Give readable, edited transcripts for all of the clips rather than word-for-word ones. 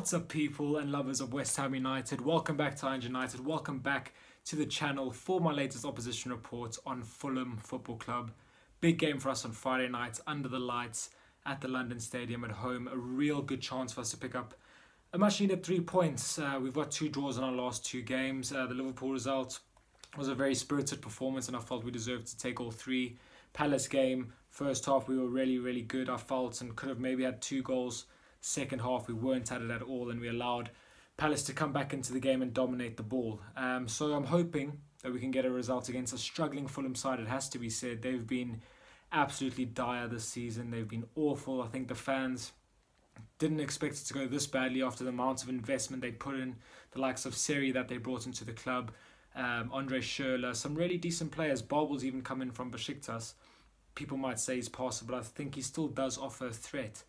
What's up, people and lovers of West Ham United? Welcome back to Iron United. Welcome back to the channel for my latest opposition reports on Fulham Football Club. Big game for us on Friday night under the lights at the London Stadium at home. A real good chance for us to pick up a much needed 3 points. We've got 2 draws in our last 2 games. The Liverpool result was a very spirited performance and I felt we deserved to take all 3. Palace game, first half we were really good, I felt, and could have maybe had 2 goals. Second half we weren't at it at all and we allowed Palace to come back into the game and dominate the ball. So I'm hoping that we can get a result against a struggling Fulham side. It has to be said, they've been absolutely dire this season. They've been awful. I think the fans didn't expect it to go this badly after the amount of investment they put in, the likes of Seri that they brought into the club, Andre Schürrle, some really decent players. Barbel's even come in from Besiktas. People might say he's passable, but I think he still does offer a threat.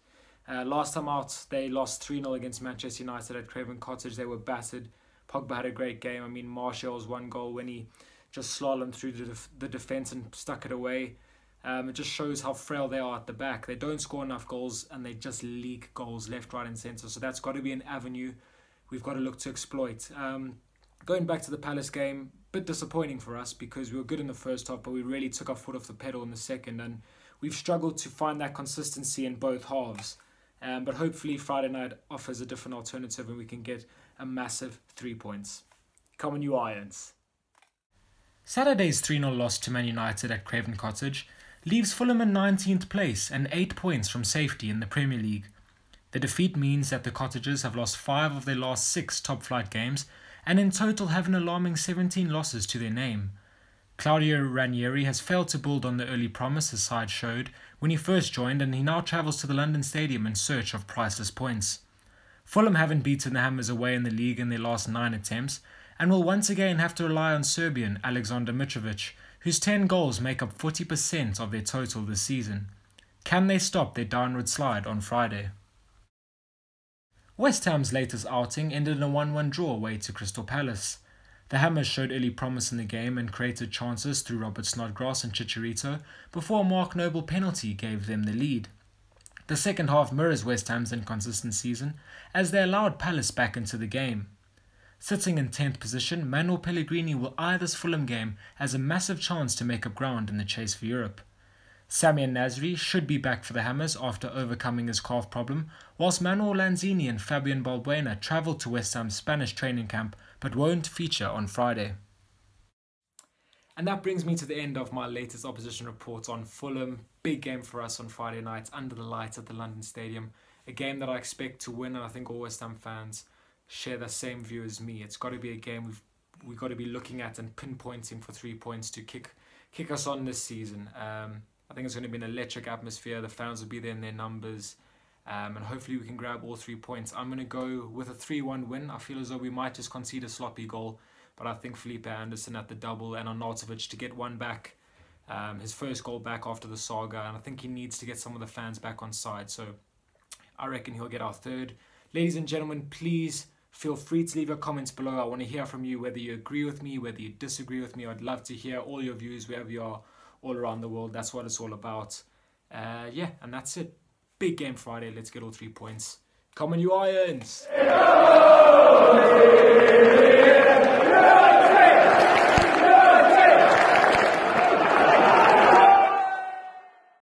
Last time out, they lost 3-0 against Manchester United at Craven Cottage. They were battered. Pogba had a great game. I mean, Martial's 1 goal when he just slalomed through the defence and stuck it away. It just shows how frail they are at the back. They don't score enough goals and they just leak goals left, right and centre. So that's got to be an avenue we've got to look to exploit. Going back to the Palace game, bit disappointing for us because we were good in the first half, but we really took our foot off the pedal in the second. And we've struggled to find that consistency in both halves. But hopefully Friday night offers a different alternative and we can get a massive 3 points. Come on, you Irons. Saturday's 3-0 loss to Man United at Craven Cottage leaves Fulham in 19th place and 8 points from safety in the Premier League. The defeat means that the Cottagers have lost 5 of their last 6 top-flight games and in total have an alarming 17 losses to their name. Claudio Ranieri has failed to build on the early promise his side showed when he first joined, and he now travels to the London Stadium in search of priceless points. Fulham haven't beaten the Hammers away in the league in their last 9 attempts and will once again have to rely on Serbian Aleksandar Mitrovic, whose 10 goals make up 40% of their total this season. Can they stop their downward slide on Friday? West Ham's latest outing ended in a 1-1 draw away to Crystal Palace. The Hammers showed early promise in the game and created chances through Robert Snodgrass and Chicharito before a Mark Noble penalty gave them the lead. The second half mirrors West Ham's inconsistent season as they allowed Palace back into the game. Sitting in 10th position, Manuel Pellegrini will eye this Fulham game as a massive chance to make up ground in the chase for Europe. Samir Nasri should be back for the Hammers after overcoming his calf problem, whilst Manuel Lanzini and Fabian Balbuena travel to West Ham's Spanish training camp but won't feature on Friday. And that brings me to the end of my latest opposition report on Fulham. Big game for us on Friday night under the lights at the London Stadium. A game that I expect to win, and I think all West Ham fans share the same view as me. It's got to be a game we've got to be looking at and pinpointing for 3 points to kick us on this season. I think it's going to be an electric atmosphere. The fans will be there in their numbers. And hopefully we can grab all 3 points. I'm going to go with a 3-1 win. I feel as though we might just concede a sloppy goal. But I think Felipe Anderson at the double and Arnautovic to get one back. His first goal back after the saga. And I think he needs to get some of the fans back on side. So I reckon he'll get our 3rd. Ladies and gentlemen, please feel free to leave your comments below. I want to hear from you, whether you agree with me, whether you disagree with me. I'd love to hear all your views wherever you are all around the world. That's what it's all about. Yeah, and that's it. Big game Friday. Let's get all 3 points. Come on, you Irons!